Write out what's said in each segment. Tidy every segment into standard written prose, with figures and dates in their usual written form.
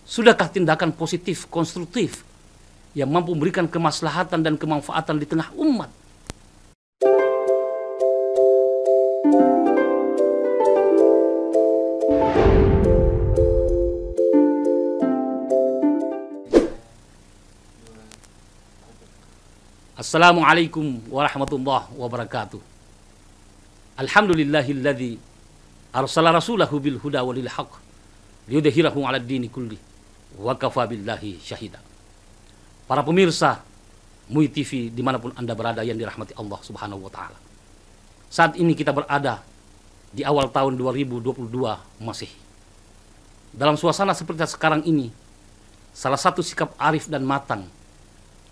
Sudahkah tindakan positif, konstruktif yang mampu memberikan kemaslahatan dan kemanfaatan di tengah umat? Assalamualaikum warahmatullahi wabarakatuh. Alhamdulillahilladzi arsala rasulahu bil huda walil haqq liyudhhirahu 'alad dini kulli wa kafa billahi syahida. Para pemirsa MUI TV dimanapun Anda berada yang dirahmati Allah Subhanahu wa Ta'ala, saat ini kita berada di awal tahun 2022 Masehi. Dalam suasana seperti sekarang ini, salah satu sikap arif dan matang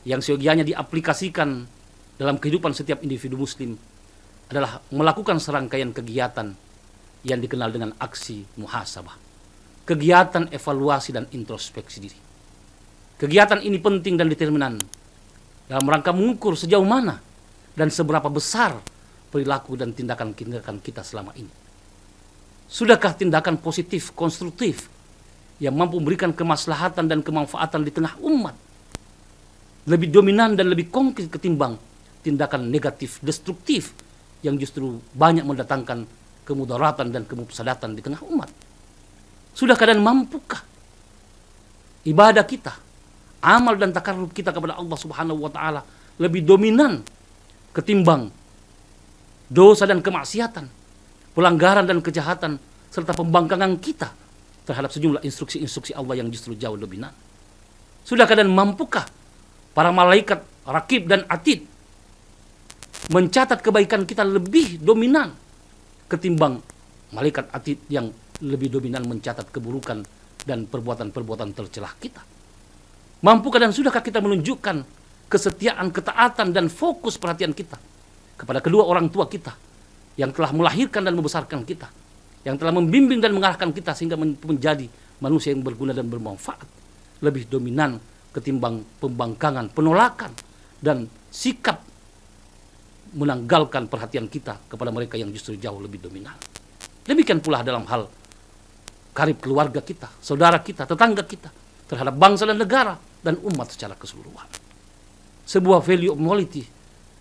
yang seyogianya diaplikasikan dalam kehidupan setiap individu muslim adalah melakukan serangkaian kegiatan yang dikenal dengan aksi muhasabah, kegiatan evaluasi dan introspeksi diri. Kegiatan ini penting dan determinan dalam rangka mengukur sejauh mana dan seberapa besar perilaku dan tindakan-tindakan kita selama ini. Sudahkah tindakan positif, konstruktif yang mampu memberikan kemaslahatan dan kemanfaatan di tengah umat lebih dominan dan lebih konkret ketimbang tindakan negatif, destruktif yang justru banyak mendatangkan kemudaratan dan kemufsadatan di tengah umat? Sudahkah dan mampukah ibadah kita, amal dan takarrub kita kepada Allah Subhanahu wa Ta'ala lebih dominan ketimbang dosa dan kemaksiatan, pelanggaran dan kejahatan, serta pembangkangan kita terhadap sejumlah instruksi-instruksi Allah yang justru jauh dominan? Sudahkah dan mampukah para malaikat Raqib dan Atid mencatat kebaikan kita lebih dominan ketimbang malaikat Atid yang lebih dominan mencatat keburukan dan perbuatan-perbuatan tercelah kita? Mampukah dan sudahkah kita menunjukkan kesetiaan, ketaatan, dan fokus perhatian kita kepada kedua orang tua kita yang telah melahirkan dan membesarkan kita, yang telah membimbing dan mengarahkan kita sehingga menjadi manusia yang berguna dan bermanfaat, lebih dominan ketimbang pembangkangan, penolakan, dan sikap menanggalkan perhatian kita kepada mereka yang justru jauh lebih dominan. Demikian pula dalam hal karib keluarga kita, saudara kita, tetangga kita, terhadap bangsa dan negara dan umat secara keseluruhan. Sebuah value of morality,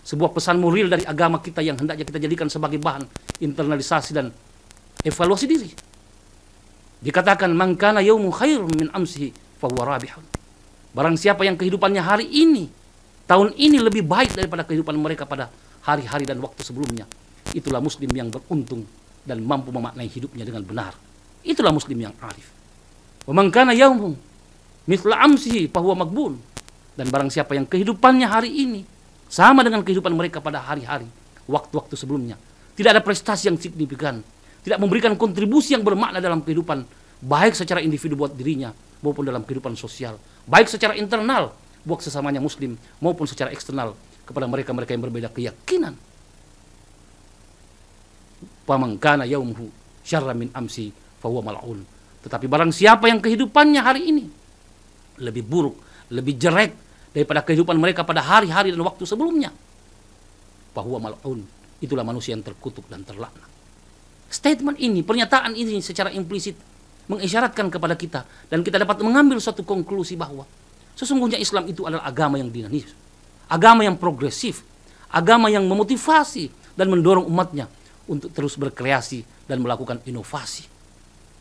sebuah pesan moral dari agama kita yang hendaknya kita jadikan sebagai bahan internalisasi dan evaluasi diri. Dikatakan man kana yaumu khairun min amsihi fahuwa rabihun. Barang siapa yang kehidupannya hari ini, tahun ini lebih baik daripada kehidupan mereka pada hari-hari dan waktu sebelumnya, itulah muslim yang beruntung dan mampu memaknai hidupnya dengan benar. Itulah muslim yang arif. Wa man kana yaumuhu mithla amsihi fahuwa maghbun. Dan barang siapa yang kehidupannya hari ini sama dengan kehidupan mereka pada hari-hari, waktu-waktu sebelumnya, tidak ada prestasi yang signifikan, tidak memberikan kontribusi yang bermakna dalam kehidupan, baik secara individu buat dirinya maupun dalam kehidupan sosial, baik secara internal buat sesamanya muslim maupun secara eksternal kepada mereka-mereka yang berbeda keyakinan. Faman kana yaumuhu syarra min amsi fahuwa mal'un. Tetapi barang siapa yang kehidupannya hari ini lebih buruk, lebih jelek daripada kehidupan mereka pada hari-hari dan waktu sebelumnya, fahuwa mal'un, itulah manusia yang terkutuk dan terlaknat. Statement ini, pernyataan ini secara implisit mengisyaratkan kepada kita dan kita dapat mengambil suatu konklusi bahwa sesungguhnya Islam itu adalah agama yang dinamis, agama yang progresif, agama yang memotivasi dan mendorong umatnya untuk terus berkreasi dan melakukan inovasi.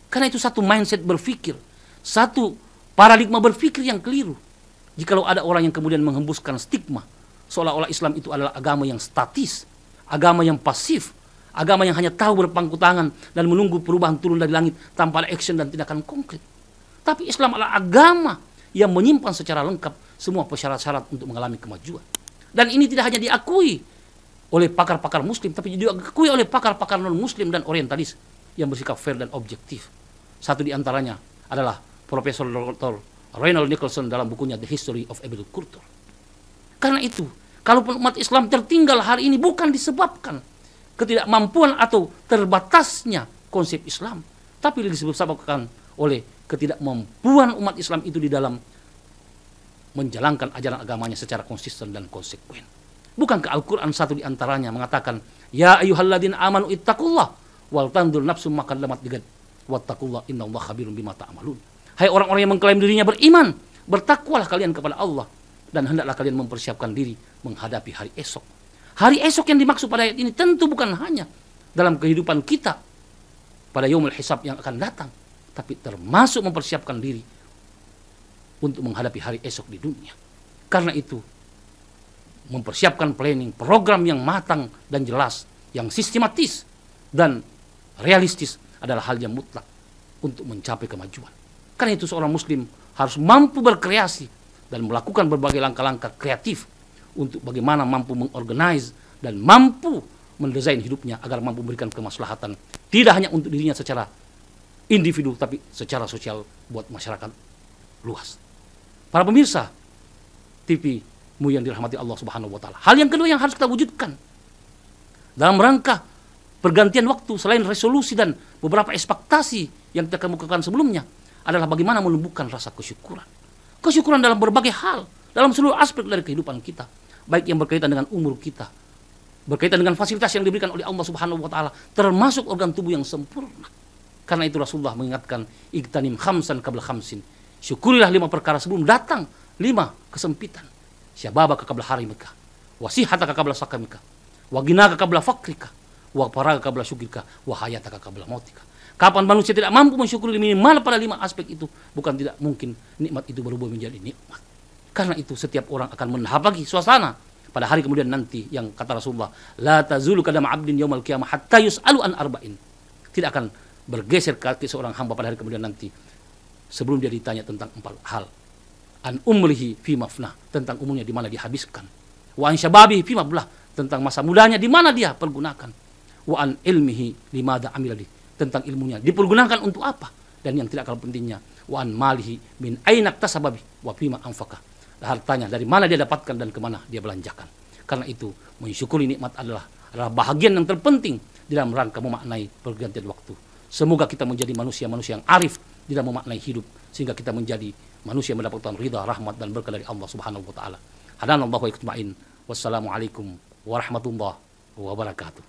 Karena itu satu mindset berpikir, satu paradigma berpikir yang keliru jikalau ada orang yang kemudian menghembuskan stigma seolah-olah Islam itu adalah agama yang statis, agama yang pasif, agama yang hanya tahu berpangku tangan dan menunggu perubahan turun dari langit tanpa ada action dan tindakan konkret. Tapi Islam adalah agama yang menyimpan secara lengkap semua syarat-syarat untuk mengalami kemajuan. Dan ini tidak hanya diakui oleh pakar-pakar muslim, tapi juga diakui oleh pakar-pakar non-muslim dan orientalis yang bersikap fair dan objektif. Satu di antaranya adalah Profesor Dr. Reynold Nicholson dalam bukunya The History of Evil Culture. Karena itu, kalaupun umat Islam tertinggal hari ini bukan disebabkan ketidakmampuan atau terbatasnya konsep Islam, tapi disebabkan oleh ketidakmampuan umat Islam itu di dalam menjalankan ajaran agamanya secara konsisten dan konsekuen. Bukankah Al-Quran satu di antaranya mengatakan, Ya ayyuhalladzina amanu ittaqullah wal tanzur nafsum ma qaddamat ligad wattaqullah innallaha khabirum bima ta'malun. Hai orang-orang yang mengklaim dirinya beriman, bertakwalah kalian kepada Allah, dan hendaklah kalian mempersiapkan diri menghadapi hari esok. Hari esok yang dimaksud pada ayat ini tentu bukan hanya dalam kehidupan kita pada yaumul hisab yang akan datang, tapi termasuk mempersiapkan diri untuk menghadapi hari esok di dunia. Karena itu, mempersiapkan planning, program yang matang dan jelas, yang sistematis dan realistis adalah hal yang mutlak untuk mencapai kemajuan. Karena itu seorang muslim harus mampu berkreasi dan melakukan berbagai langkah-langkah kreatif untuk bagaimana mampu mengorganize dan mampu mendesain hidupnya agar mampu memberikan kemaslahatan tidak hanya untuk dirinya secara individu, tapi secara sosial buat masyarakat luas. Para pemirsa TV-mu yang dirahmati Allah Subhanahu wa taala. Hal yang kedua yang harus kita wujudkan dalam rangka pergantian waktu, selain resolusi dan beberapa ekspektasi yang kita kemukakan sebelumnya, adalah bagaimana menumbuhkan rasa kesyukuran. Kesyukuran dalam berbagai hal, dalam seluruh aspek dari kehidupan kita, baik yang berkaitan dengan umur kita, berkaitan dengan fasilitas yang diberikan oleh Allah Subhanahu wa taala, termasuk organ tubuh yang sempurna. Karena itu Rasulullah mengingatkan, igtanim khamsan qabla khamsin. Syukurilah 5 perkara sebelum datang 5 kesempitan. Syababaka qabla harimika, wasihataka qabla sakamika, wa ginaka qabla fakrika, wa faragaka qabla syukrika, wa hayataka qabla mautika. Kapan manusia tidak mampu mensyukuri minimal pada 5 aspek itu, bukan tidak mungkin nikmat itu berubah menjadi nikmat. Karena itu setiap orang akan menahap lagi suasana pada hari kemudian nanti yang kata Rasulullah, la tazulu qadama 'abdin yaumal qiyamah hatta yus'alu an arba'in. Tidak akan bergeser kaki seorang hamba pada hari kemudian nanti sebelum dia ditanya tentang 4 hal. An umrihi fi mafnah, tentang umurnya di mana dia habiskan. Wa an syababihi fi mablah, tentang masa mudanya di mana dia pergunakan. Wa an ilmihi limadza amila bi, tentang ilmunya dipergunakan untuk apa, dan yang tidak kalah pentingnya wa an malihi min aina iktasababi wa fima anfaqa, hartanya dari mana dia dapatkan dan kemana dia belanjakan. Karena itu mensyukuri nikmat adalah bahagian yang terpenting di dalam rangka memaknai pergantian waktu. Semoga kita menjadi manusia-manusia yang arif di dalam memaknai hidup, sehingga kita menjadi manusia yang mendapatkan ridha, rahmat dan berkah dari Allah Subhanahu wa taala. Hadanallahu wa iyyakum. Wassalamualaikum warahmatullahi wabarakatuh.